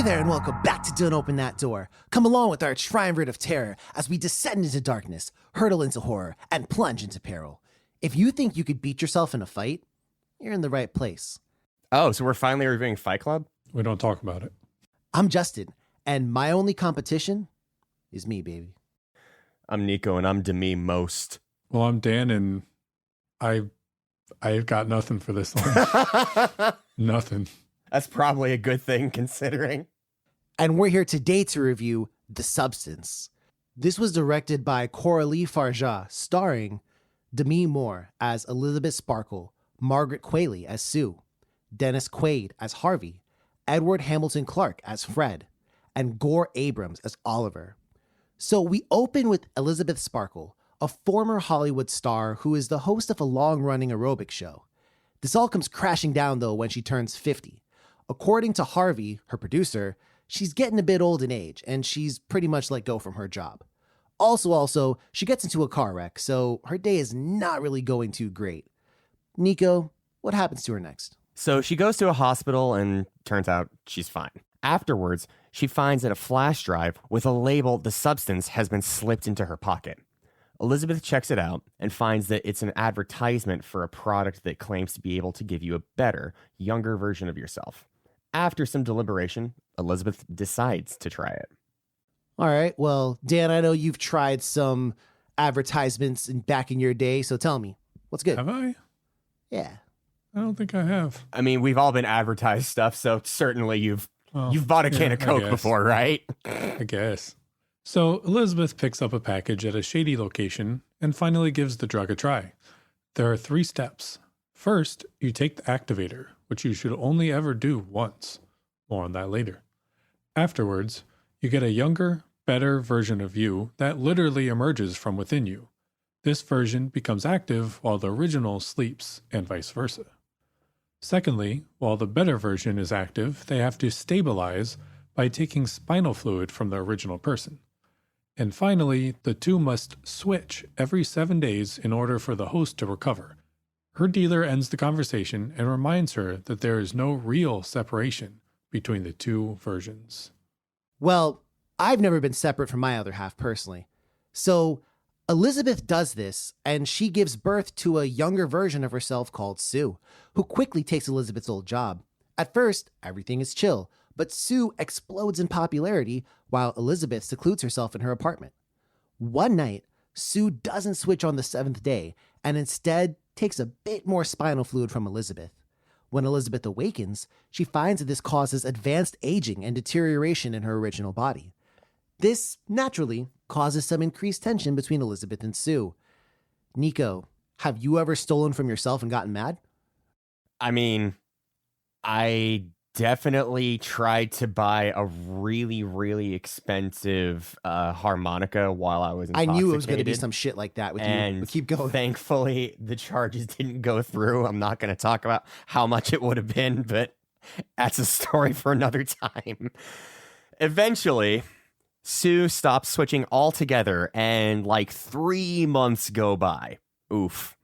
Hey there and welcome back to Don't Open That Door. Come along with our triumvirate of terror as we descend into darkness, hurtle into horror, and plunge into peril. If you think you could beat yourself in a fight, you're in the right place. Oh, so we're finally reviewing Fight Club? We don't talk about it. I'm Justin, and my only competition is me, baby. I'm Nico, and I'm Demi most. Well, I'm Dan, and I've got nothing for this one. Nothing. That's probably a good thing considering. And we're here today to review The Substance. This was directed by Coralie Fargeat, starring Demi Moore as Elizabeth Sparkle, Margaret Qualley as Sue, Dennis Quaid as Harvey, Edward Hamilton Clark as Fred, and Gore Abrams as Oliver. So we open with Elizabeth Sparkle, a former Hollywood star who is the host of a long-running aerobics show. This all comes crashing down, though, when she turns 50. According to Harvey, her producer, she's getting a bit old in age, and she's pretty much let go from her job. Also, she gets into a car wreck, so her day is not really going too great. Nico, what happens to her next? So she goes to a hospital and turns out she's fine. Afterwards, she finds that a flash drive with a label The Substance has been slipped into her pocket. Elizabeth checks it out and finds that it's an advertisement for a product that claims to be able to give you a better, younger version of yourself. After some deliberation, Elizabeth decides to try it. All right, well, Dan, I know you've tried some advertisements back in your day, so tell me, what's good? Have I? Yeah. I don't think I have. I mean, we've all been advertised stuff, so certainly you've bought a can of Coke before, right? I guess. So Elizabeth picks up a package at a shady location and finally gives the drug a try. There are 3 steps. First, you take the activator, which you should only ever do once. More on that later. Afterwards, you get a younger, better version of you that literally emerges from within you. This version becomes active while the original sleeps, and vice versa. Secondly, while the better version is active, they have to stabilize by taking spinal fluid from the original person. And finally, the two must switch every 7 days in order for the host to recover. Her dealer ends the conversation and reminds her that there is no real separation between the 2 versions. Well, I've never been separate from my other half personally. So Elizabeth does this, and she gives birth to a younger version of herself called Sue, who quickly takes Elizabeth's old job. At first, everything is chill, but Sue explodes in popularity while Elizabeth secludes herself in her apartment. One night, Sue doesn't switch on the 7th day, and instead takes a bit more spinal fluid from Elizabeth. When Elizabeth awakens, she finds that this causes advanced aging and deterioration in her original body. This, naturally, causes some increased tension between Elizabeth and Sue. Nico, have you ever stolen from yourself and gotten mad? I mean, I definitely tried to buy a really, really expensive harmonica while I was intoxicated. I knew it was going to be some shit like that with you. But keep going. Thankfully, the charges didn't go through. I'm not going to talk about how much it would have been, but that's a story for another time. Eventually, Sue stops switching altogether, and like 3 months go by. Oof.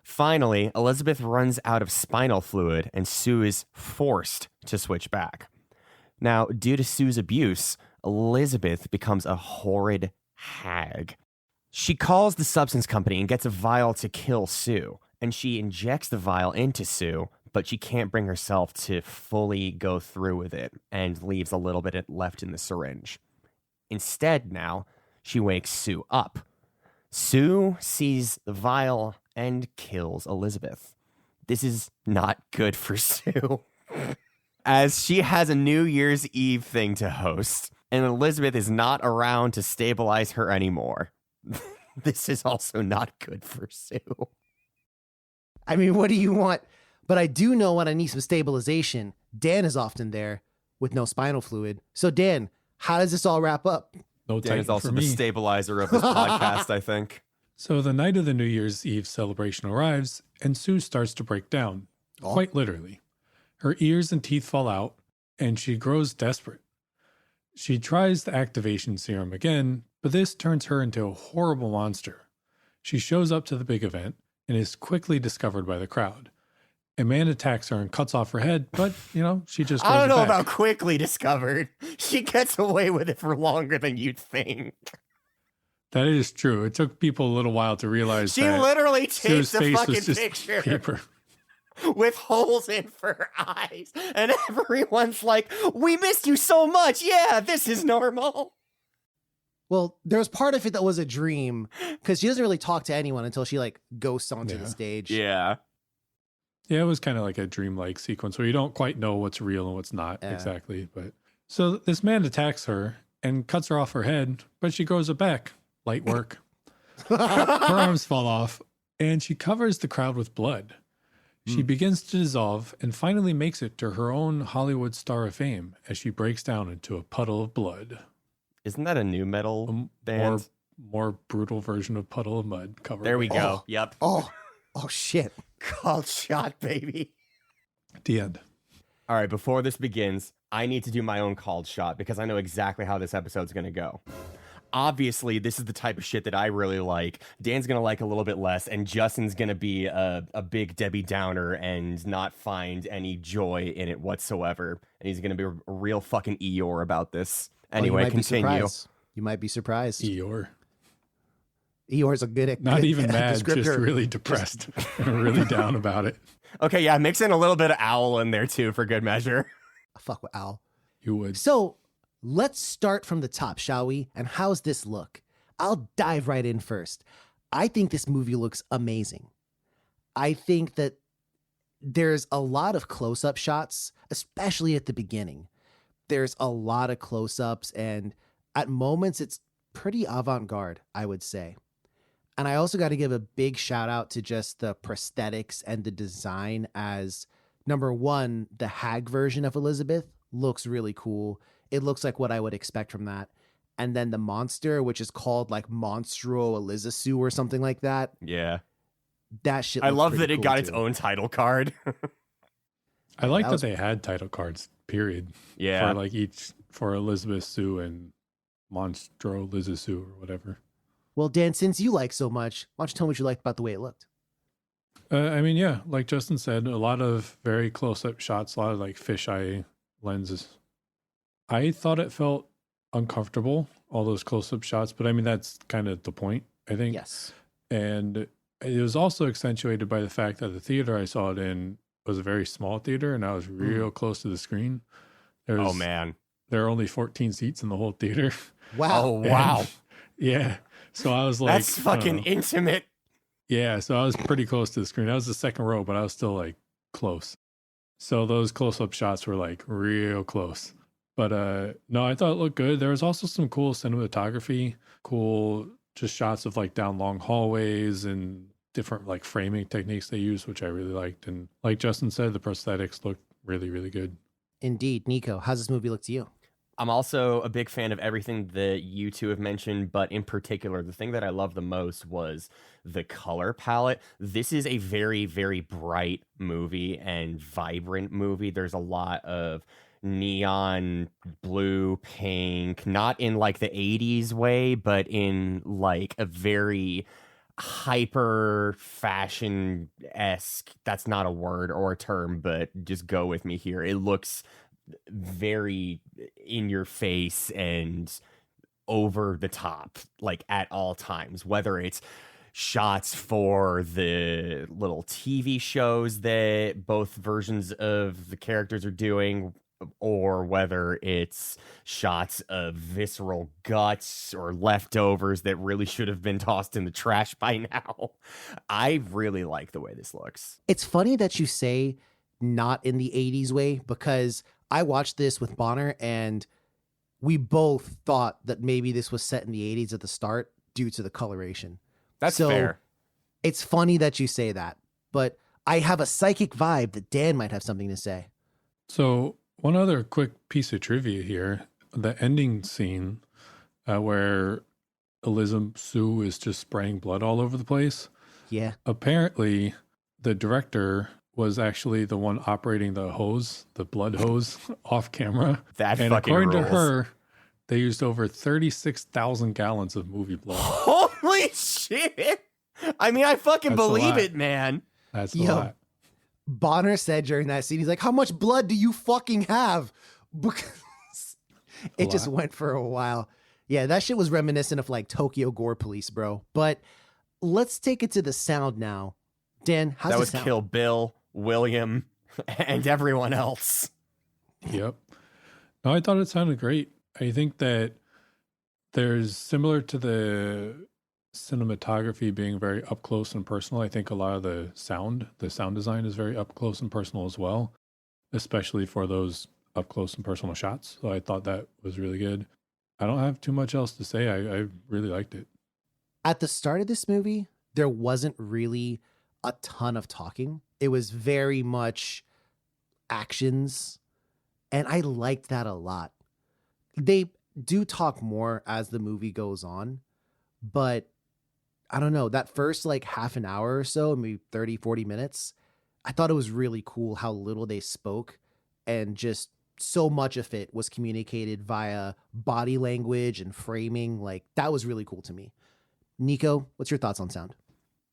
Finally, Elizabeth runs out of spinal fluid, and Sue is forced to switch back. Now, due to Sue's abuse, Elizabeth becomes a horrid hag. She calls the substance company and gets a vial to kill Sue, and she injects the vial into Sue, but she can't bring herself to fully go through with it and leaves a little bit left in the syringe. Instead, now, she wakes Sue up. Sue sees the vial and kills Elizabeth. This is not good for Sue, as she has a New Year's Eve thing to host, and Elizabeth is not around to stabilize her anymore. This is also not good for Sue. I mean, what do you want? But I do know when I need some stabilization, Dan is often there with no spinal fluid. So Dan, how does this all wrap up? No Dan is Titan also for the me. stabilizer of this podcast, I think. So the night of the New Year's Eve celebration arrives, and Sue starts to break down, quite literally. Her ears and teeth fall out, and she grows desperate. She tries the activation serum again, but this turns her into a horrible monster. She shows up to the big event and is quickly discovered by the crowd. A man attacks her and cuts off her head, but, she just goes I don't know back. about quickly discovered. She gets away with it for longer than you'd think. That is true. It took people a little while to realize She that literally Sue's takes a face fucking was just picture paper. with holes in her eyes. And everyone's like, we missed you so much. Yeah, this is normal. Well, there's part of it that was a dream because she doesn't really talk to anyone until she like ghosts onto the stage. Yeah. Yeah, it was kind of like a dreamlike sequence where you don't quite know what's real and what's not exactly. But so this man attacks her and cuts her off her head, but she grows it back. Light work. Her arms fall off, and she covers the crowd with blood. She begins to dissolve and finally makes it to her own Hollywood star of fame as she breaks down into a puddle of blood. Isn't that a new metal band? More brutal version of Puddle of Mud. Cover. There we go. Yep. Oh shit. Called shot, baby. The end. All right, before this begins, I need to do my own called shot because I know exactly how this episode's going to go. Obviously, this is the type of shit that I really like. Dan's going to like a little bit less, and Justin's going to be a big Debbie Downer and not find any joy in it whatsoever. And he's going to be a real fucking Eeyore about this. Anyway, continue. You might be surprised. Eeyore. Eeyore's a good Not even mad, descriptor. just really depressed and really down about it. Okay, yeah, mix in a little bit of owl in there too for good measure. Fuck with Al. You would. So let's start from the top, shall we? And how's this look? I'll dive right in first. I think this movie looks amazing. I think that there's a lot of close-up shots, especially at the beginning. There's a lot of close-ups, and at moments it's pretty avant-garde, I would say. And I also got to give a big shout out to just the prosthetics and the design, as number one, the hag version of Elizabeth looks really cool. It looks like what I would expect from that. And then the monster, which is called like Monstro Elizasu or something like that. Yeah. That shit. I looks love pretty that it cool got its too. own title card. I like that that was- they had title cards, period. Yeah. For like for Elizabeth Sue and Monstro Lizasu or whatever. Well, Dan, since you like so much, why don't you tell me what you liked about the way it looked? I mean, yeah, like Justin said, a lot of very close-up shots, a lot of like fisheye lenses. I thought it felt uncomfortable, all those close-up shots, but I mean, that's kind of the point, I think. Yes. And it was also accentuated by the fact that the theater I saw it in was a very small theater, and I was real close to the screen. Oh, man. There are only 14 seats in the whole theater. Wow. Oh, wow. Yeah. So I was like, That's fucking intimate. yeah. So I was pretty close to the screen. I was the second row, but I was still like close. So those close-up shots were like real close. But no, I thought it looked good. There was also some cool cinematography, cool just shots of like down long hallways and different like framing techniques they used, which I really liked. And like Justin said, the prosthetics looked really, really good. Indeed. Nico, how's this movie look to you? I'm also a big fan of everything that you two have mentioned, but in particular, the thing that I love the most was the color palette. This is a very, very bright movie and vibrant movie. There's a lot of neon blue, pink, not in like the 80s way, but in like a very hyper fashion-esque, that's not a word or a term, but just go with me here. It looks very in your face and over the top, like at all times, whether it's shots for the little TV shows that both versions of the characters are doing, or whether it's shots of visceral guts or leftovers that really should have been tossed in the trash by now. I really like the way this looks. It's funny that you say not in the 80s way, because I watched this with Bonner and we both thought that maybe this was set in the 80s at the start due to the coloration. That's So, fair. It's funny that you say that, but I have a psychic vibe that Dan might have something to say. So one other quick piece of trivia here, the ending scene where Elizabeth Sue is just spraying blood all over the place. Yeah. Apparently the director was actually the one operating the hose, the blood hose off camera. That And fucking according rules. to her, they used over 36,000 gallons of movie blood. Holy shit! I mean, I fucking That's a believe lot. it, man. That's a Yo. lot. Bonner said during that scene, he's like, how much blood do you fucking have? Because it just went for a while. Yeah, that shit was reminiscent of like Tokyo Gore Police, bro. But let's take it to the sound now. Dan, how's that the was sound? Kill Bill, William, and everyone else. Yep. No, I thought it sounded great. I think that there's similar to the cinematography being very up close and personal. I think a lot of the sound design is very up close and personal as well, especially for those up close and personal shots. So I thought that was really good. I don't have too much else to say. I really liked it. At the start of this movie, there wasn't really a ton of talking. It was very much actions, and I liked that a lot. They do talk more as the movie goes on, but I don't know, that first like half an hour or so, maybe 30, 40 minutes, I thought it was really cool how little they spoke, and just so much of it was communicated via body language and framing. Like, that was really cool to me. Nico, what's your thoughts on sound?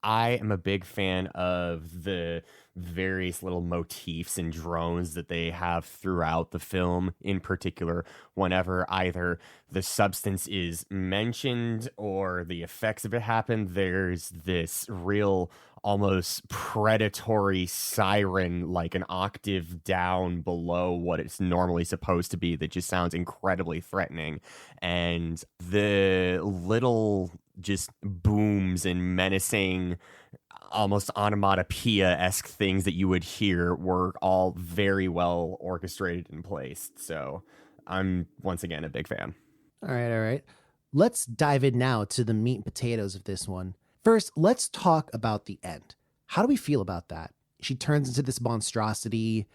I am a big fan of the various little motifs and drones that they have throughout the film. In particular, whenever either the substance is mentioned or the effects of it happen, there's this real almost predatory siren, like an octave down below what it's normally supposed to be, that just sounds incredibly threatening. And the little just booms and menacing, almost onomatopoeia-esque things that you would hear were all very well orchestrated and placed. So I'm once again a big fan. All right. Let's dive in now to the meat and potatoes of this one. First, let's talk about the end. How do we feel about that? She turns into this monstrosity,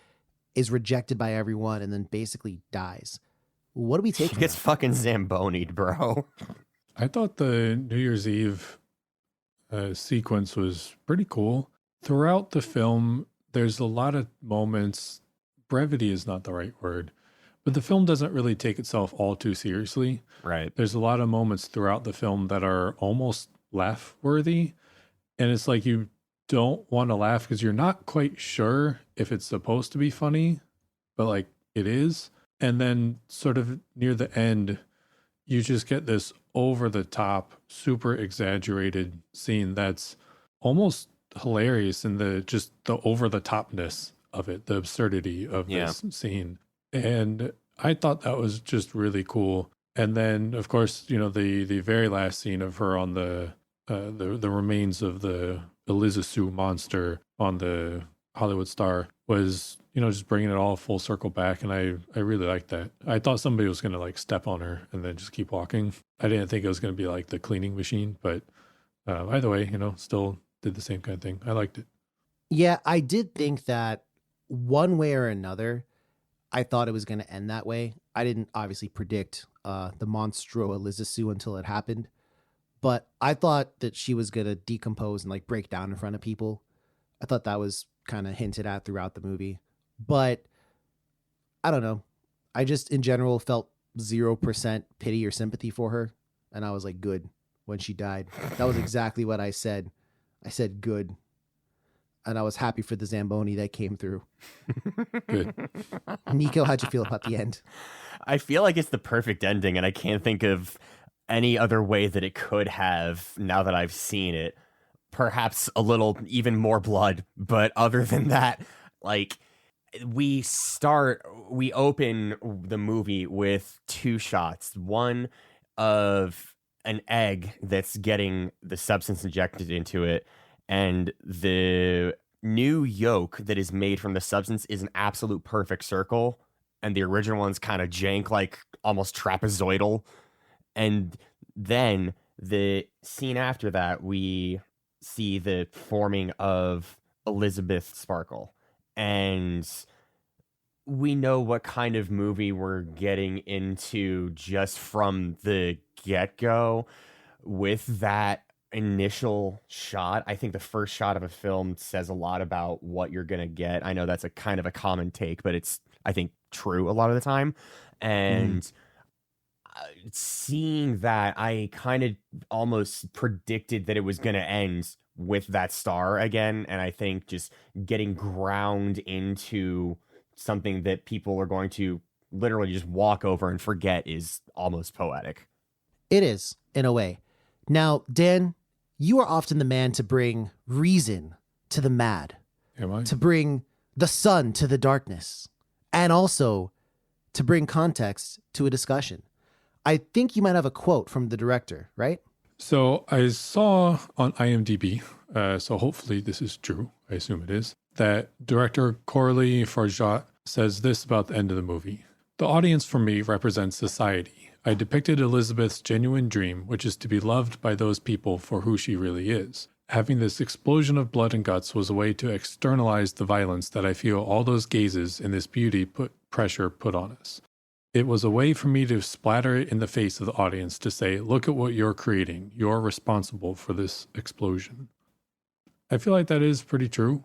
is rejected by everyone, and then basically dies. What do we take She from gets that? fucking Zamboni'd, bro. I thought the New Year's Eve sequence was pretty cool. Throughout the film, there's a lot of moments, brevity is not the right word, but the film doesn't really take itself all too seriously. Right. There's a lot of moments throughout the film that are almost laugh worthy. And it's like you don't want to laugh because you're not quite sure if it's supposed to be funny, but like it is. And then sort of near the end, you just get this over the top, super exaggerated scene that's almost hilarious in the over the topness of it, the absurdity of this scene. And I thought that was just really cool. And then, of course, you know, the very last scene of her on the remains of the Eliza Sue monster on the Hollywood Star was, you know, just bringing it all full circle back. And I really liked that. I thought somebody was going to like step on her and then just keep walking. I didn't think it was going to be like the cleaning machine, but either way, you know, still did the same kind of thing. I liked it. Yeah, I did think that one way or another, I thought it was going to end that way. I didn't obviously predict the Monstro Eliza Sue until it happened, but I thought that she was going to decompose and like break down in front of people. I thought that was kind of hinted at throughout the movie, but I don't know. I just in general felt 0% pity or sympathy for her. And I was like, good when she died. That was exactly what I said. I said, good. And I was happy for the Zamboni that came through. Good. Nico, how'd you feel about the end? I feel like it's the perfect ending, and I can't think of any other way that it could have now that I've seen it. Perhaps a little even more blood, but other than that, like, we open the movie with two shots. One of an egg that's getting the substance injected into it, and the new yolk that is made from the substance is an absolute perfect circle, and the original one's kind of jank, like almost trapezoidal. And then the scene after that, we see the forming of Elizabeth Sparkle, and we know what kind of movie we're getting into just from the get-go with that initial shot. I think the first shot of a film says a lot about what you're gonna get. I know that's a kind of a common take, but it's, I think, true a lot of the time. And seeing that, I kind of almost predicted that it was gonna end with that star again. And I think just getting ground into something that people are going to literally just walk over and forget is almost poetic. It is, in a way. Now, Dan, you are often the man to bring reason to the mad, Am I? to bring the sun to the darkness, and also to bring context to a discussion. I think you might have a quote from the director, right? So I saw on IMDb, so hopefully this is true, I assume it is, that director Coralie Fargeat says this about the end of the movie. The audience for me represents society. I depicted Elizabeth's genuine dream, which is to be loved by those people for who she really is. Having this explosion of blood and guts was a way to externalize the violence that I feel all those gazes in this beauty put on us. It was a way for me to splatter it in the face of the audience to say, look at what you're creating. You're responsible for this explosion. I feel like that is pretty true.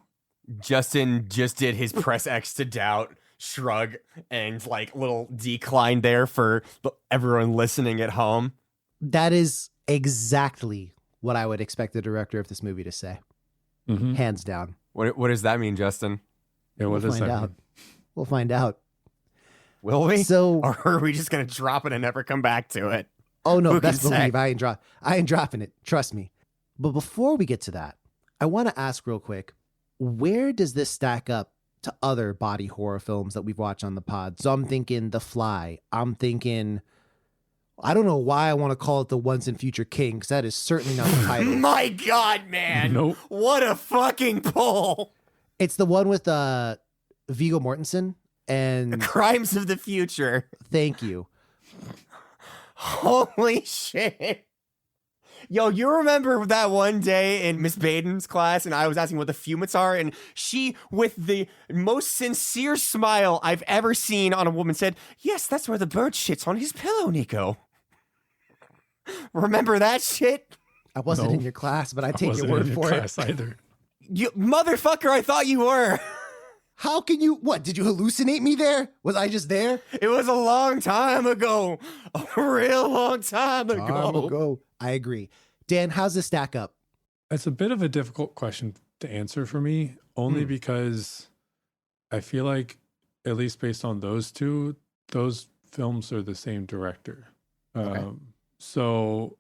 Justin just did his press X to doubt shrug and like little decline there for everyone listening at home. That is exactly what I would expect the director of this movie to say. Mm-hmm. Hands down. What does that mean, Justin? Yeah, what does that mean? We'll find out. Will we? So, or are we just going to drop it and never come back to it? oh no, Who can best believe say? I ain't dropping it. Trust me. But before we get to that, I want to ask real quick, where does this stack up to other body horror films that we've watched on the pod? So I'm thinking The Fly. I'm thinking, I don't know why I want to call it The Once and Future King, because that is certainly not the title. My God, man. Nope. What a fucking pull. It's the one with Viggo Mortensen The and Crimes of the Future. thank you. Holy shit. Yo, you remember that one day in Miss Baden's class and I was asking what the fumets are, and she, with the most sincere smile I've ever seen on a woman, said, yes, that's where the bird shits on his pillow, Nico. Remember that shit? I wasn't No. in your class, but I take your wasn't word in for class it. either. You motherfucker, I thought you were. How can you, what, did you hallucinate me there? Was I just there? It was a long time ago. A real long time ago. I agree. Dan, how's this stack up? It's a bit of a difficult question to answer for me, only because I feel like, at least based on those two, those films are the same director. Okay. So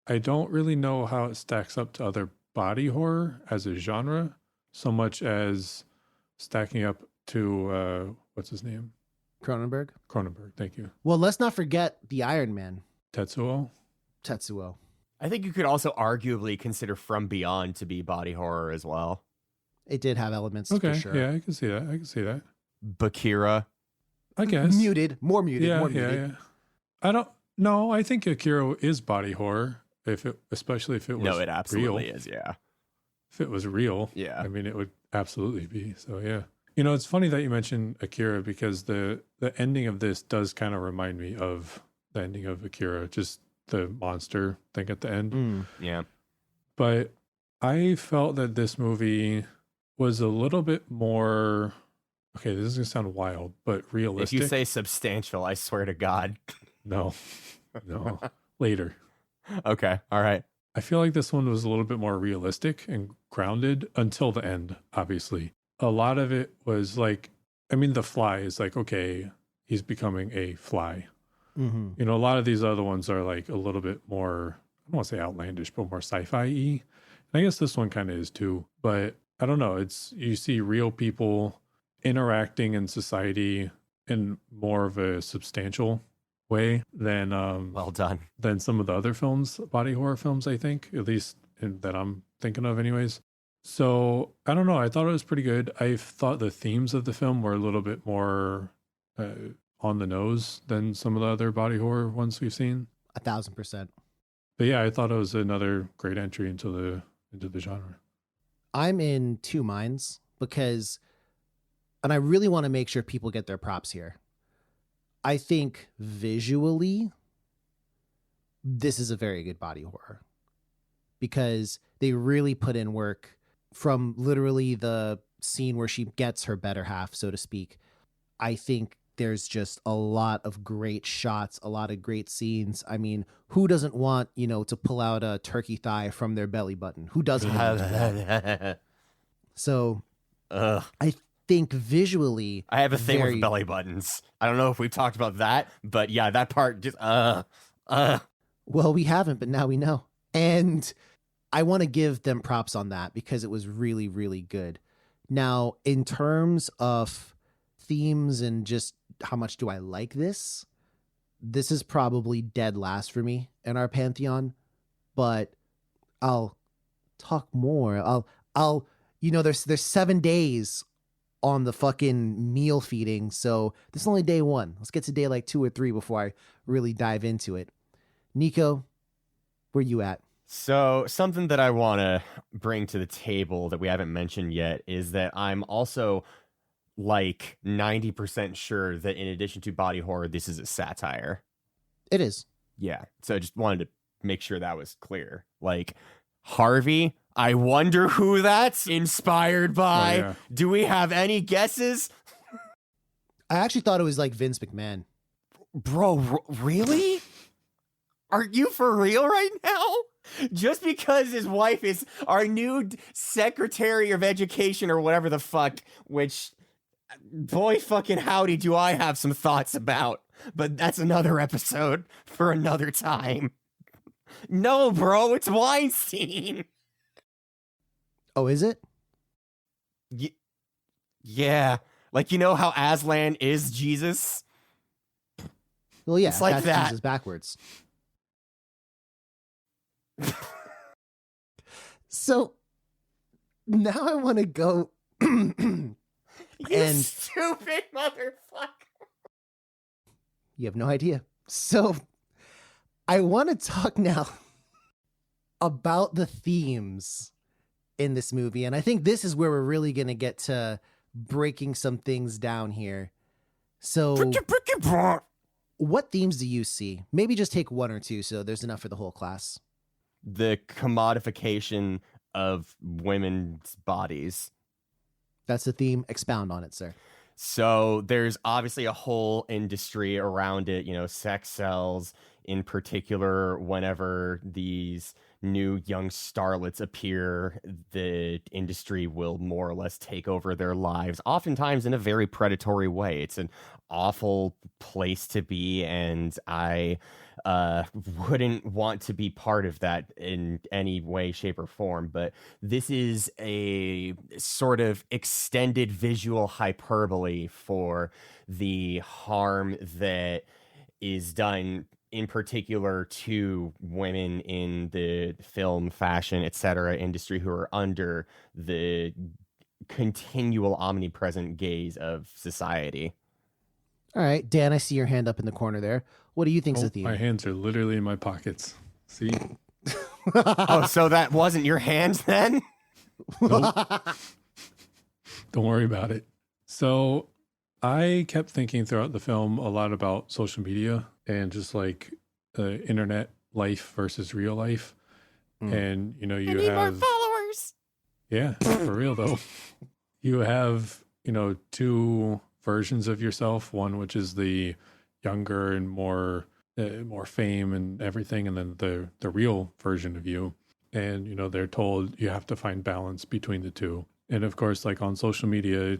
I don't really know how it stacks up to other body horror as a genre, so much as stacking up to, what's his name? Cronenberg? Cronenberg, thank you. Well, let's not forget the Iron Man, Tetsuo? Tetsuo. I think you could also arguably consider From Beyond to be body horror as well. It did have elements Okay, for sure. yeah, I can see that. Bakira. I guess. Muted, more muted, Yeah, more yeah, muted. yeah. I don't know. I think Akira is body horror, especially if it was No, it absolutely real. is, yeah. If it was real, Yeah. I mean, it would absolutely be. So yeah, it's funny that you mentioned Akira because the ending of this does kind of remind me of the ending of Akira, just the monster thing at the end. Yeah. But I felt that this movie was a little bit more. Okay, this is gonna sound wild, but realistic. If you say substantial, I swear to God. no, later. Okay, all right. I feel like this one was a little bit more realistic and grounded until the end, obviously. A lot of it was like, The Fly is like, okay, he's becoming a fly. Mm-hmm. A lot of these other ones are like a little bit more, I don't want to say outlandish, but more sci-fi-y. And I guess this one kind of is too. But I don't know. You see real people interacting in society in more of a substantial way than Well done. than some of the other films, body horror films, I think, at least that I'm thinking of anyways. So I don't know. I thought it was pretty good. I thought the themes of the film were a little bit more on the nose than some of the other body horror ones we've seen. 1,000%. But yeah, I thought it was another great entry into the genre. I'm in two minds because, and I really want to make sure people get their props here. I think visually, this is a very good body horror because they really put in work from literally the scene where she gets her better half, so to speak. I think there's just a lot of great shots, a lot of great scenes. I mean, who doesn't want, to pull out a turkey thigh from their belly button? Who doesn't want to do that? So I think visually, I have a thing with belly buttons. I don't know if we've talked about that, but yeah, that part just Well, we haven't, but now we know. And I want to give them props on that because it was really, really good. Now, in terms of themes and just how much do I like this, this is probably dead last for me in our pantheon, but I'll talk more. I'll there's 7 days on the fucking meal feeding, so this is only day 1. Let's get to day like 2 or 3 before I really dive into it. Nico, where you at? So something that I want to bring to the table that we haven't mentioned yet is that I'm also like 90% sure that in addition to body horror, this is a satire. It is. Yeah. So I just wanted to make sure that was clear. Like Harvey, I wonder who that's inspired by. Oh, yeah. Do we have any guesses? I actually thought it was like Vince McMahon. Bro, really? Are you for real right now? Just because his wife is our new Secretary of Education or whatever the fuck, which, boy fucking howdy, do I have some thoughts about. But that's another episode for another time. No, bro, it's Weinstein. Oh, is it? Yeah. Like, you know how Aslan is Jesus? Well, yeah, it's like that's that. Jesus backwards. So now I want to go You stupid motherfucker. You have no idea. So I want to talk now about the themes in this movie. And I think this is where we're really going to get to breaking some things down here. So what themes do you see? Maybe just take 1 or 2 so there's enough for the whole class. The commodification of women's bodies. That's the theme. Expound on it, sir. So there's obviously a whole industry around it, sex sells in particular. Whenever these new young starlets appear, the industry will more or less take over their lives, oftentimes in a very predatory way. It's an awful place to be, and I wouldn't want to be part of that in any way, shape, or form. But this is a sort of extended visual hyperbole for the harm that is done in particular to women in the film, fashion, etc. industry who are under the continual omnipresent gaze of society. All right, Dan, I see your hand up in the corner there. What do you think's the theme? My hands are literally in my pockets. See? Oh, so that wasn't your hands then? Nope. Don't worry about it. So I kept thinking throughout the film a lot about social media and just like internet life versus real life. And, you need more followers. Yeah, for real though. You have, 2 versions of yourself. One, which is the younger and more fame and everything. And then the real version of you. And, they're told you have to find balance between the 2. And of course, like on social media,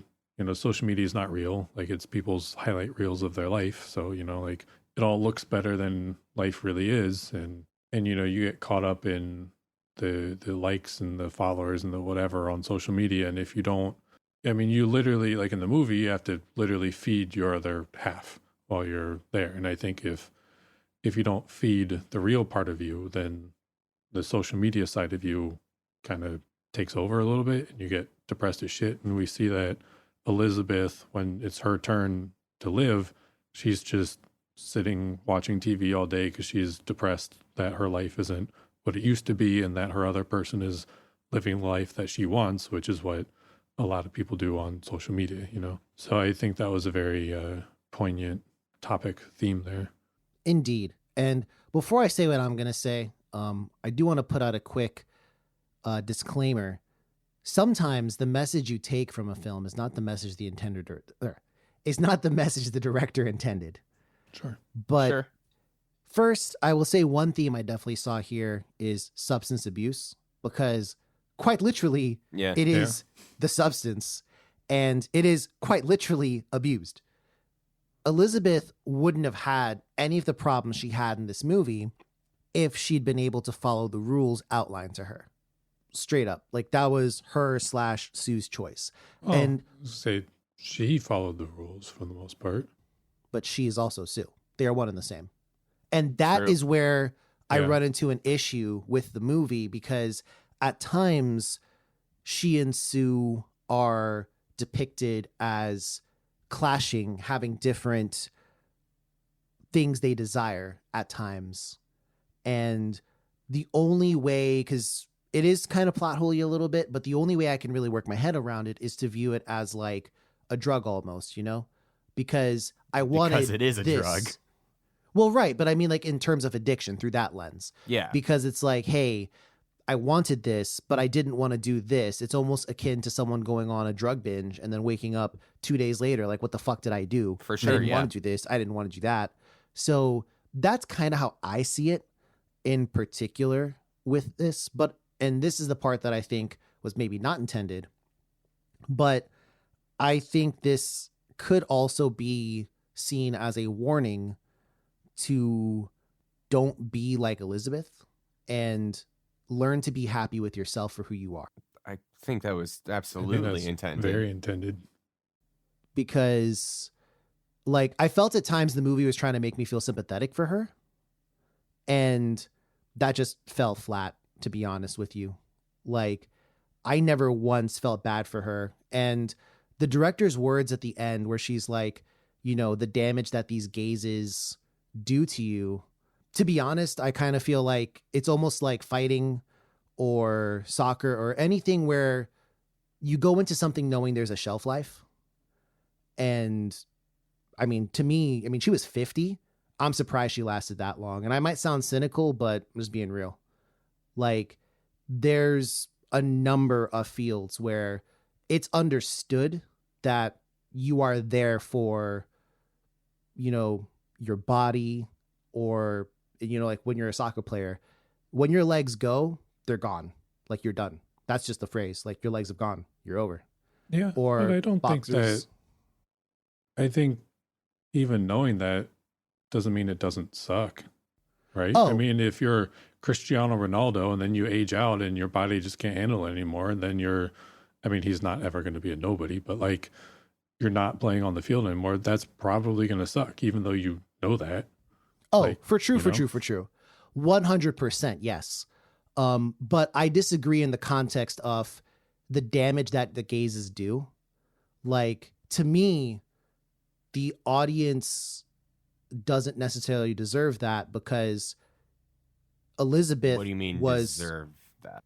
social media is not real. Like it's people's highlight reels of their life. So, like it all looks better than life really is. And you get caught up in the likes and the followers and the whatever on social media. And if you don't, you literally, like in the movie, you have to literally feed your other half while you're there. And I think if you don't feed the real part of you, then the social media side of you kind of takes over a little bit and you get depressed as shit. And we see that Elizabeth, when it's her turn to live, she's just sitting watching TV all day because she's depressed that her life isn't what it used to be and that her other person is living the life that she wants, which is what a lot of people do on social media, So I think that was a very poignant topic theme there. Indeed. And before I say what I'm going to say, I do want to put out a quick disclaimer. Sometimes the message you take from a film is not the message the intended is not the message the director intended. Sure. But Sure. first, I will say one theme I definitely saw here is substance abuse, because quite literally, Yeah. it is the substance, and it is quite literally abused. Elizabeth wouldn't have had any of the problems she had in this movie if she'd been able to follow the rules outlined to her. Straight up. Like, that was her / Sue's choice. Oh, And say she followed the rules for the most part. but she is also Sue. They are one and the same. And that True. is where I Yeah. run into an issue with the movie, because at times she and Sue are depicted as clashing, having different things they desire at times. And the only way, because it is kind of plot holey a little bit, but the only way I can really work my head around it is to view it as like a drug almost, you know? Because I wanted Because it is a this. drug. Well, right, but I mean like in terms of addiction through that lens. Yeah. Because it's like, hey, I wanted this, but I didn't want to do this. It's almost akin to someone going on a drug binge and then waking up 2 days later, like, what the fuck did I do? For I sure, didn't yeah. want to do this. I didn't want to do that. So that's kind of how I see it in particular with this. And this is the part that I think was maybe not intended. But I think this could also be seen as a warning to don't be like Elizabeth and learn to be happy with yourself for who you are. I think that was I think absolutely that's intended. Very intended. Because like I felt at times the movie was trying to make me feel sympathetic for her, and that just fell flat, to be honest with you. Like, I never once felt bad for her. And the director's words at the end where she's like, you know, the damage that these gazes do to you, to be honest, I kind of feel like it's almost like fighting or soccer or anything where you go into something knowing there's a shelf life. And I mean, to me, I mean, she was 50. I'm surprised she lasted that long. And I might sound cynical, but I'm just being real. Like, there's a number of fields where it's understood that you are there for, you know, your body, or, you know, like when you're a soccer player, when your legs go, they're gone. Like, you're done. That's just the phrase. Like, your legs have gone. You're over. Yeah. Or but I don't think boxers. that. I think even knowing that doesn't mean it doesn't suck, right? Oh. I mean, if you're Cristiano Ronaldo and then you age out and your body just can't handle it anymore, and then I mean, he's not ever going to be a nobody, but like, you're not playing on the field anymore, that's probably going to suck, even though you know that. Oh, Like, for true, you for know? true, for true. 100%, yes. But I disagree in the context of the damage that the gazes do. Like, to me, the audience doesn't necessarily deserve that, because Elizabeth What do you mean was deserve that?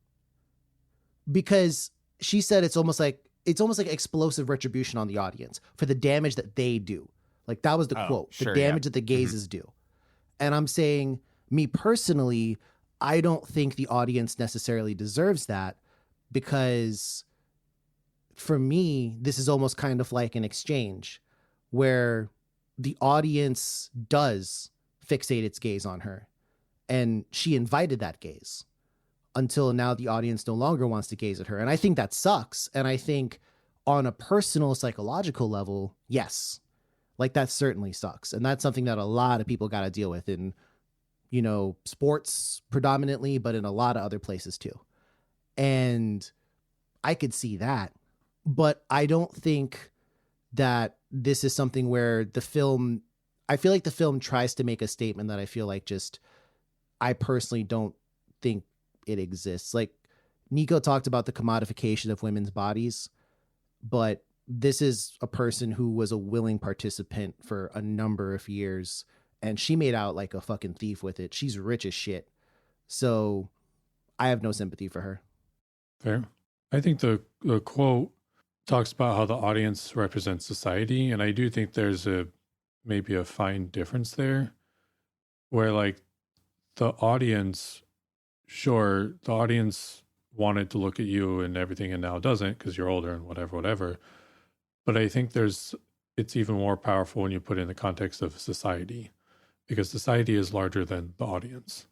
because she said it's almost like explosive retribution on the audience for the damage that they do. Like, that was the Oh, quote, sure, the yeah. damage that the gazes do. And I'm saying, me personally, I don't think the audience necessarily deserves that, because for me, this is almost kind of like an exchange where the audience does fixate its gaze on her, and she invited that gaze until now the audience no longer wants to gaze at her. And I think that sucks. And I think on a personal psychological level, yes, like, that certainly sucks. And that's something that a lot of people got to deal with in, you know, sports predominantly, but in a lot of other places too. And I could see that, but I don't think that this is something where I feel like the film tries to make a statement that I feel like I personally don't think it exists. Like, Nico talked about the commodification of women's bodies, but this is a person who was a willing participant for a number of years, and she made out like a fucking thief with it. She's rich as shit. So I have no sympathy for her. Fair. I think the quote talks about how the audience represents society, and I do think there's maybe a fine difference there, where like the audience wanted to look at you and everything, and now doesn't because you're older and whatever. But I think there's it's even more powerful when you put it in the context of society, because society is larger than the audience.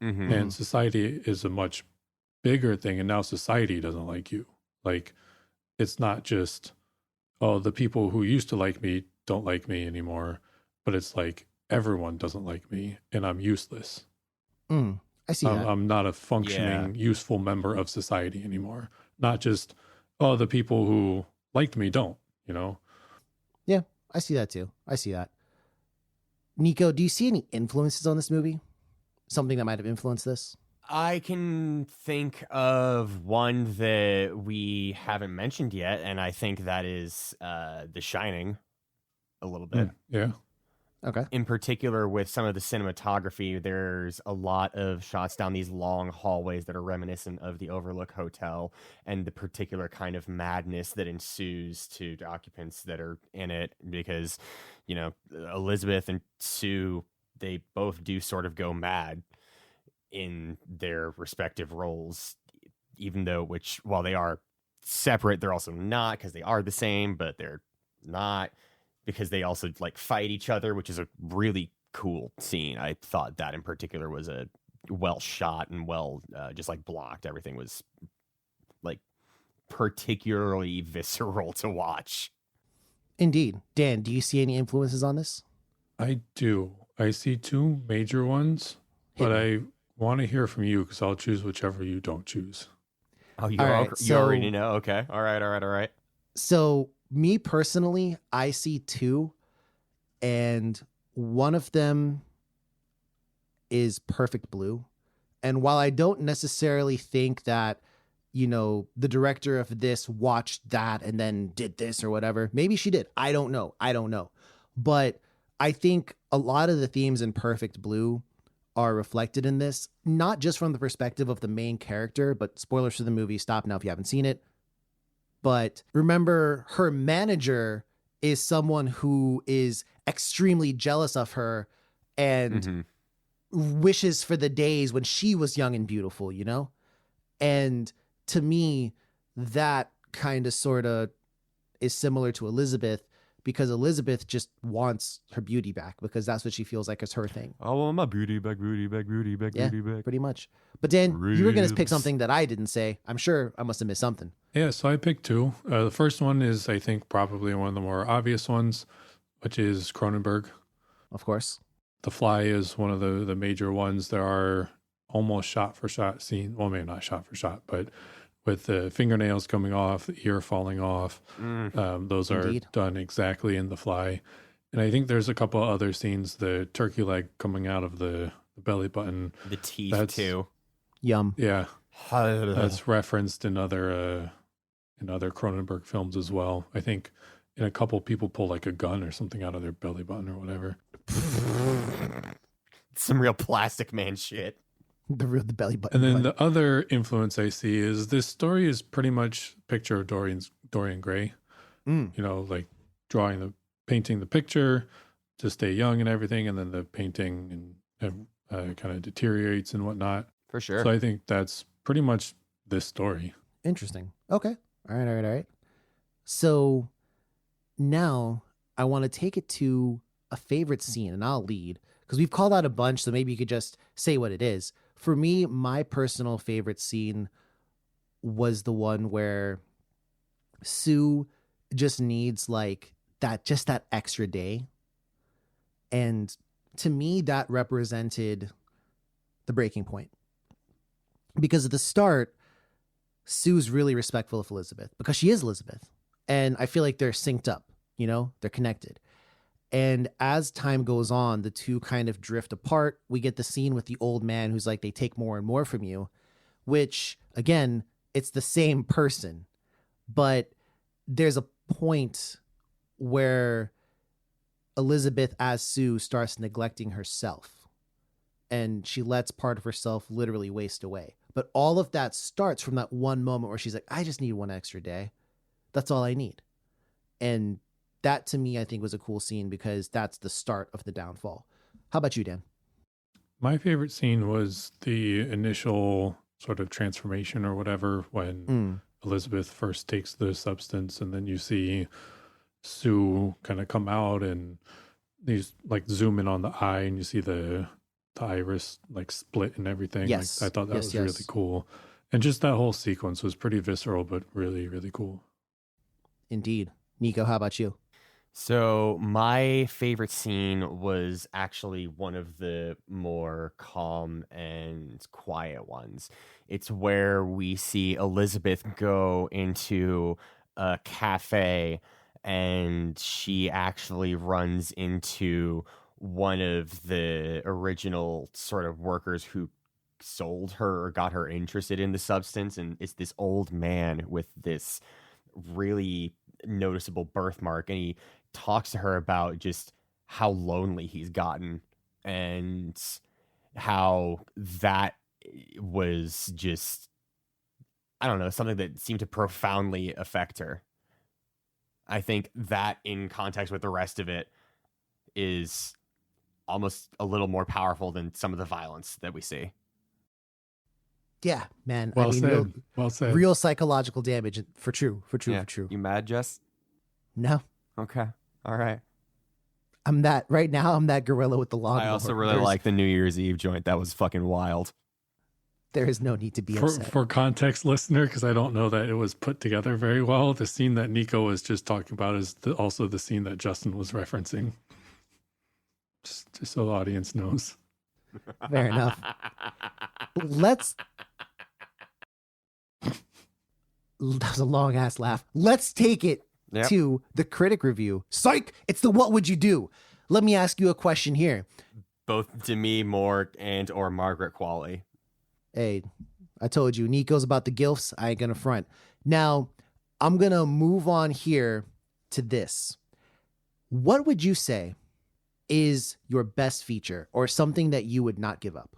Mm-hmm. And society is a much bigger thing. And now society doesn't like you. Like, it's not just, oh, the people who used to like me don't like me anymore, but it's like everyone doesn't like me and I'm useless. I see that. I'm not a functioning, useful member of society anymore. Not just, oh, the people who liked me don't, you know? Yeah, I see that too. I see that. Nico, do you see any influences on this movie? Something that might have influenced this? I can think of one that we haven't mentioned yet, and I think that is The Shining a little bit. Yeah. Okay. In particular, with some of the cinematography, there's a lot of shots down these long hallways that are reminiscent of the Overlook Hotel and the particular kind of madness that ensues to the occupants that are in it because, you know, Elizabeth and Sue, they both do sort of go mad in their respective roles, even though while they are separate, they're also not because they are the same, but they're not because they also like fight each other, which is a really cool scene. I thought that in particular was a well shot and well just like blocked. Everything was like particularly visceral to watch. Indeed. Dan, do you see any influences on this? I do. I see two major ones, but I want to hear from you because I'll choose whichever you don't choose. Oh, you so, already know? Okay. All right. So, me personally, I see two, and one of them is Perfect Blue. And while I don't necessarily think that, you know, the director of this watched that and then did this or whatever, maybe she did. I don't know. But I think a lot of the themes in Perfect Blue are reflected in this, not just from the perspective of the main character, but spoilers for the movie. Stop now if you haven't seen it. But remember, her manager is someone who is extremely jealous of her and wishes for the days when she was young and beautiful, you know? And to me, that kind of sort of is similar to Elizabeth, because Elizabeth just wants her beauty back because that's what she feels like is her thing. I want my beauty back. Yeah, pretty much. But Dan, you were going to pick something that I didn't say. I'm sure I must have missed something. Yeah, so I picked two. The first one is, I think, probably one of the more obvious ones, which is Cronenberg. Of course. The Fly is one of the major ones. There are almost shot-for-shot scenes. Well, maybe not shot-for-shot, but with the fingernails coming off, the ear falling off. Those Indeed. are done exactly in The Fly. And I think there's a couple other scenes, the turkey leg coming out of the belly button. The teeth, too. Yum. Yeah. That's referenced in other Cronenberg films as well. I think in a couple people pull like a gun or something out of their belly button or whatever. Some real plastic man shit. The belly button. And then the other influence I see is this story is pretty much a picture of Dorian Gray. You know, like painting the picture to stay young and everything, and then the painting and kind of deteriorates and whatnot. For sure. So I think that's pretty much this story. Interesting. Okay. All right. So now I want to take it to a favorite scene, and I'll lead because we've called out a bunch, so maybe you could just say what it is. For me, my personal favorite scene was the one where Sue just needs like that extra day. And to me, that represented the breaking point. Because at the start, Sue's really respectful of Elizabeth because she is Elizabeth. And I feel like they're synced up, you know, they're connected. And as time goes on, the two kind of drift apart. We get the scene with the old man who's like, they take more and more from you, which again, it's the same person. But there's a point where Elizabeth as Sue starts neglecting herself and she lets part of herself literally waste away. But all of that starts from that one moment where she's like, I just need one extra day. That's all I need. And that to me, I think was a cool scene because that's the start of the downfall. How about you, Dan? My favorite scene was the initial sort of transformation or whatever when Elizabeth first takes the substance, and then you see Sue kind of come out, and these like zoom in on the eye, and you see the iris like split and everything. Yes. Like I thought that Yes, was yes. really cool, and just that whole sequence was pretty visceral, but really, really cool. Indeed. Nico, how about you? So my favorite scene was actually one of the more calm and quiet ones. It's where we see Elizabeth go into a cafe and she actually runs into one of the original sort of workers who sold her or got her interested in the substance. And it's this old man with this really noticeable birthmark, and he talks to her about just how lonely he's gotten and how that was just, I don't know, something that seemed to profoundly affect her. I think that in context with the rest of it is almost a little more powerful than some of the violence that we see. Yeah, man. Well said. Well said. Real psychological damage for true. You mad, Jess? No, Okay. All right. I'm that right now. I'm that gorilla with the lawnmower. I also really like the New Year's Eve joint. That was fucking wild. There is no need to be upset. For context, listener, because I don't know that it was put together very well. The scene that Nico was just talking about is also the scene that Justin was referencing. Just so the audience knows. Fair enough. Let's. That was a long ass laugh. Let's take it to the critic review. Psych! It's the what would you do? Let me ask you a question here. Both Demi Moore and or Margaret Qualley. Hey, I told you, Nico's about the gilfs. I ain't gonna front. Now, I'm gonna move on here to this. What would you say is your best feature or something that you would not give up?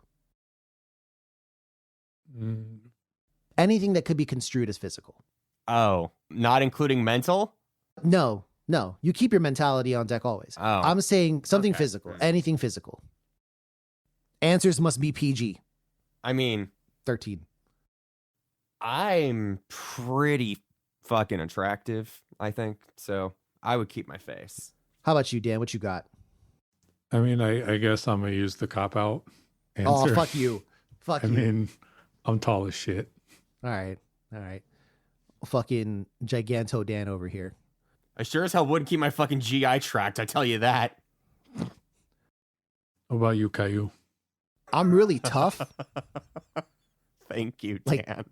Anything that could be construed as physical. Oh, not including mental? No. You keep your mentality on deck always. Oh. I'm saying something Okay. physical. Anything physical. Answers must be PG. I mean, 13. I'm pretty fucking attractive, I think. So I would keep my face. How about you, Dan? What you got? I mean, I guess I'm going to use the cop-out answer. Oh, fuck you. Fuck I you. mean, I'm tall as shit. All right. Fucking Giganto Dan over here. I sure as hell wouldn't keep my fucking GI tracked, I tell you that. How about you, Caillou? I'm really tough. Thank you, Like- Dan.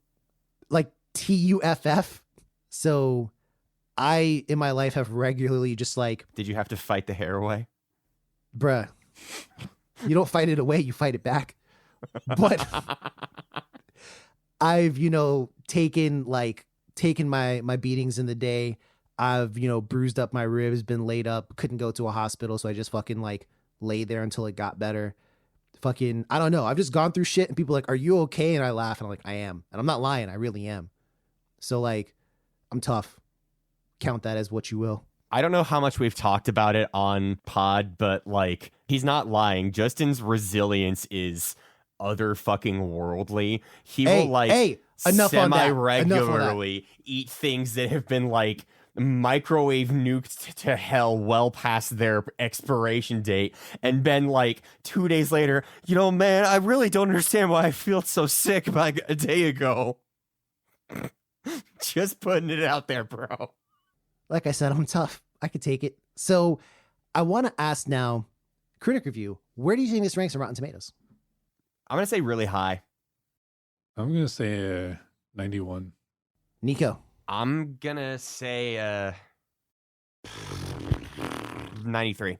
Like TUFF. So I, in my life, have regularly just like, Did you have to fight the hair away? bruh, you don't fight it away, you fight it back. But I've, taken my beatings in the day. I've, bruised up my ribs, been laid up, couldn't go to a hospital. So I just fucking like lay there until it got better. Fucking, I don't know. I've just gone through shit and people are like, are you okay? And I laugh and I'm like, I am. And I'm not lying. I really am. So like, I'm tough. Count that as what you will. I don't know how much we've talked about it on pod, but like, he's not lying. Justin's resilience is other fucking worldly. He will like enough on that. semi-regularly eat things that have been like microwave nuked to hell well past their expiration date, and been like 2 days later, man, I really don't understand why I feel so sick like a day ago. Just putting it out there, bro. Like I said, I'm tough. I could take it. So I want to ask now, critic review, where do you think this ranks on Rotten Tomatoes? I'm going to say really high. I'm going to say 91. Nico. I'm going to say 93.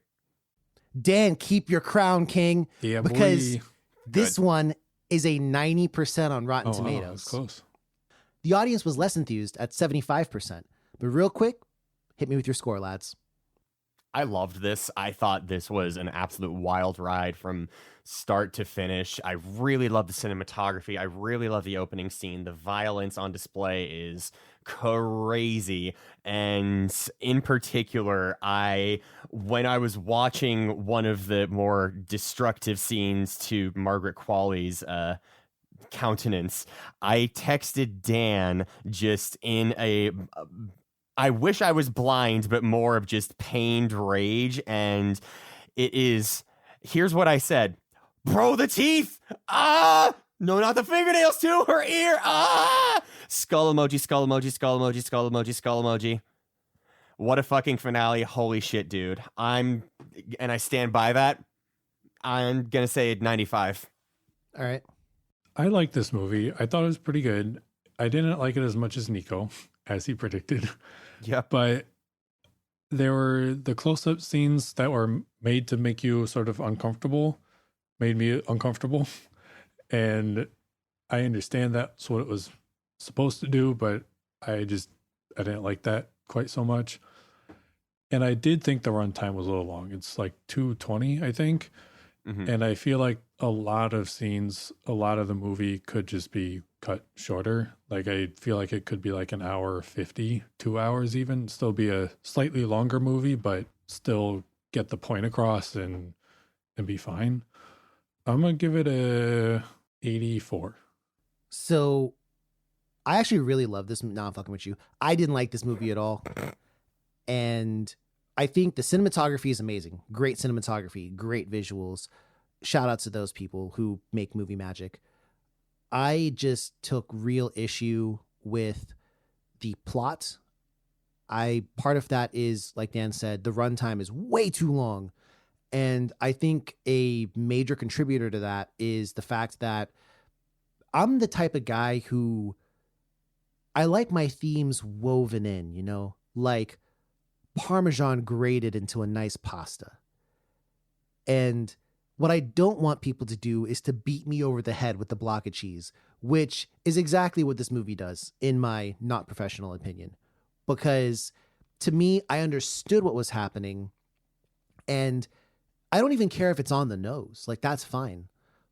Dan, keep your crown, king. Yeah, because boy. this one is a 90% on Rotten Wow, Tomatoes. that's close. The audience was less enthused at 75%. But real quick, hit me with your score, lads. I loved this. I thought this was an absolute wild ride from start to finish. I really love the cinematography. I really love the opening scene. The violence on display is crazy. And in particular, when I was watching one of the more destructive scenes to Margaret Qualley's countenance, I texted Dan just in a I wish I was blind, but more of just pained rage. And it is, here's what I said. Bro, the teeth! Ah! No, not the fingernails too! Her ear! Ah! Skull emoji, skull emoji, skull emoji, skull emoji, skull emoji. What a fucking finale. Holy shit, dude. And I stand by that. I'm gonna say 95. All right. I like this movie. I thought it was pretty good. I didn't like it as much as Nico, as he predicted. Yep. But there were the close-up scenes that were made to make you sort of uncomfortable, made me uncomfortable. And I understand that's what it was supposed to do, but I didn't like that quite so much. And I did think the runtime was a little long. It's like 2:20, I think. Mhm. And I feel like a lot of scenes, a lot of the movie could just be cut shorter. Like I feel like it could be like an hour 50, 2 hours even, still be a slightly longer movie, but still get the point across and be fine. I'm going to give it a 84. So I actually really love this. No, I'm fucking with you. I didn't like this movie at all. And I think the cinematography is amazing. Great cinematography, great visuals. Shout out to those people who make movie magic. I just took real issue with the plot. Part of that is, like Dan said, the runtime is way too long. And I think a major contributor to that is the fact that I'm the type of guy who I like my themes woven in, you know, like Parmesan grated into a nice pasta. And what I don't want people to do is to beat me over the head with the block of cheese, which is exactly what this movie does, in my not professional opinion. Because to me, I understood what was happening, and I don't even care if it's on the nose. Like, that's fine.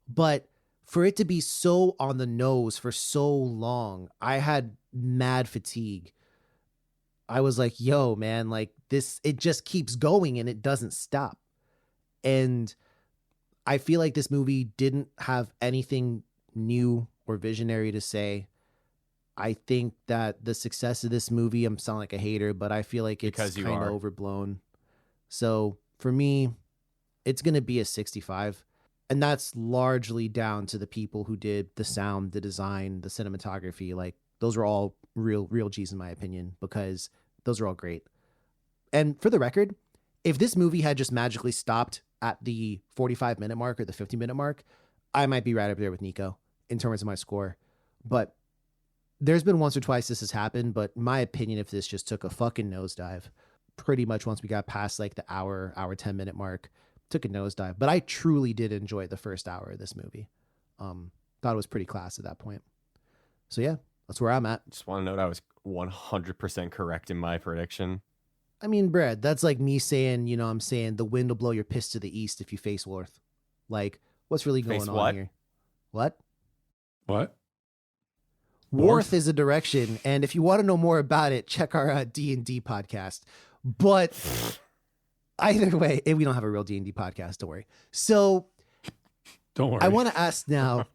But for it to be so on the nose for so long, I had mad fatigue. I was like, yo, man, like this, it just keeps going and it doesn't stop. And I feel like this movie didn't have anything new or visionary to say. I think that the success of this movie, I'm sounding like a hater, but I feel like it's kind of overblown. So for me, it's going to be a 65. And that's largely down to the people who did the sound, the design, the cinematography. Like, those are all real G's in my opinion, because those are all great. And for the record, if this movie had just magically stopped at the 45-minute mark or the 50-minute mark, I might be right up there with Nico in terms of my score. But there's been once or twice this has happened, but my opinion, if this just took a fucking nosedive, pretty much once we got past like the hour 10-minute mark, took a nosedive. But I truly did enjoy the first hour of this movie. Thought it was pretty class at that point. So yeah, that's where I'm at. Just want to note I was 100% correct in my prediction. I mean, Brad, that's like me saying, you know, I'm saying the wind will blow your piss to the east if you face Worth. Like, what's really going on here? What? Worth is a direction, and if you want to know more about it, check our D&D podcast. But either way, we don't have a real D&D podcast, don't worry. So, don't worry. I want to ask now,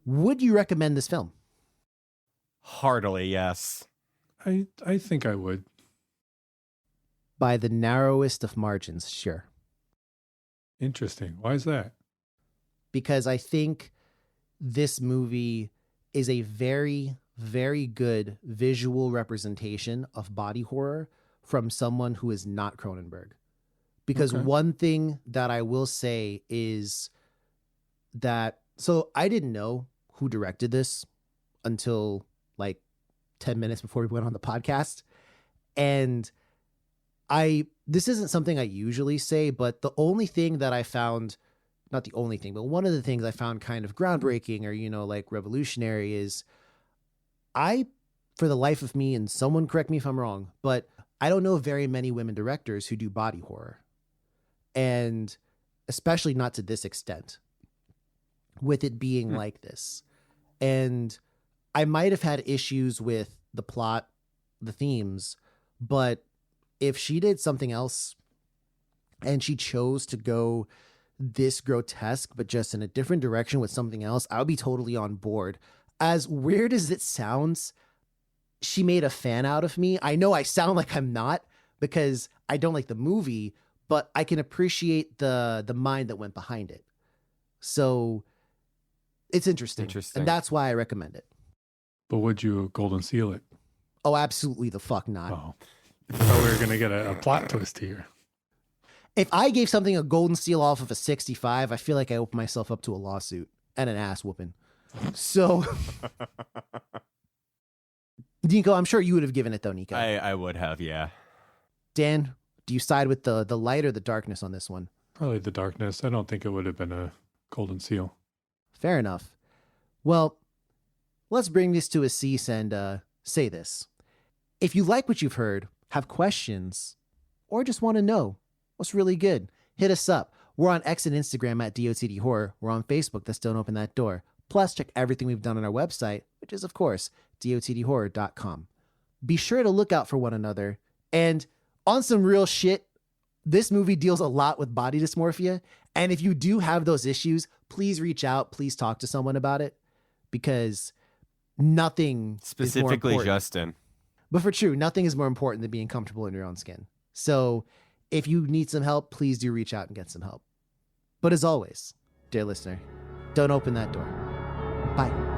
would you recommend this film? Heartily, yes. I think I would. By the narrowest of margins, sure. Interesting. Why is that? Because I think this movie is a very, very good visual representation of body horror from someone who is not Cronenberg. Because one thing that I will say is that, so I didn't know who directed this until like 10 minutes before we went on the podcast. And this isn't something I usually say, but the only thing that I found, not the only thing, but one of the things I found kind of groundbreaking or, you know, like revolutionary is for the life of me, and someone correct me if I'm wrong, but I don't know very many women directors who do body horror. And especially not to this extent, with it being like this. And I might have had issues with the plot, the themes, but if she did something else and she chose to go this grotesque, but just in a different direction with something else, I would be totally on board. As weird as it sounds, she made a fan out of me. I know I sound like I'm not because I don't like the movie, but I can appreciate the mind that went behind it. So it's interesting. And that's why I recommend it. But would you golden seal it? Oh, absolutely the fuck not. Oh, I thought we were going to get a plot twist here. If I gave something a golden seal off of a 65, I feel like I opened myself up to a lawsuit and an ass whooping. So, Nico, I'm sure you would have given it though, Nico. I would have, yeah. Dan, do you side with the light or the darkness on this one? Probably the darkness. I don't think it would have been a golden seal. Fair enough. Well, let's bring this to a cease and say this. If you like what you've heard, have questions, or just want to know what's really good, hit us up. We're on X and Instagram at DOTD Horror. We're on Facebook. That's Don't Open That Door. Plus, check everything we've done on our website, which is, of course, dotdhorror.com. Be sure to look out for one another. And on some real shit, this movie deals a lot with body dysmorphia. And if you do have those issues, please reach out. Please talk to someone about it. Because nothing specifically is more Justin. But for true, nothing is more important than being comfortable in your own skin. So if you need some help, please do reach out and get some help. But as always, dear listener, don't open that door. Bye.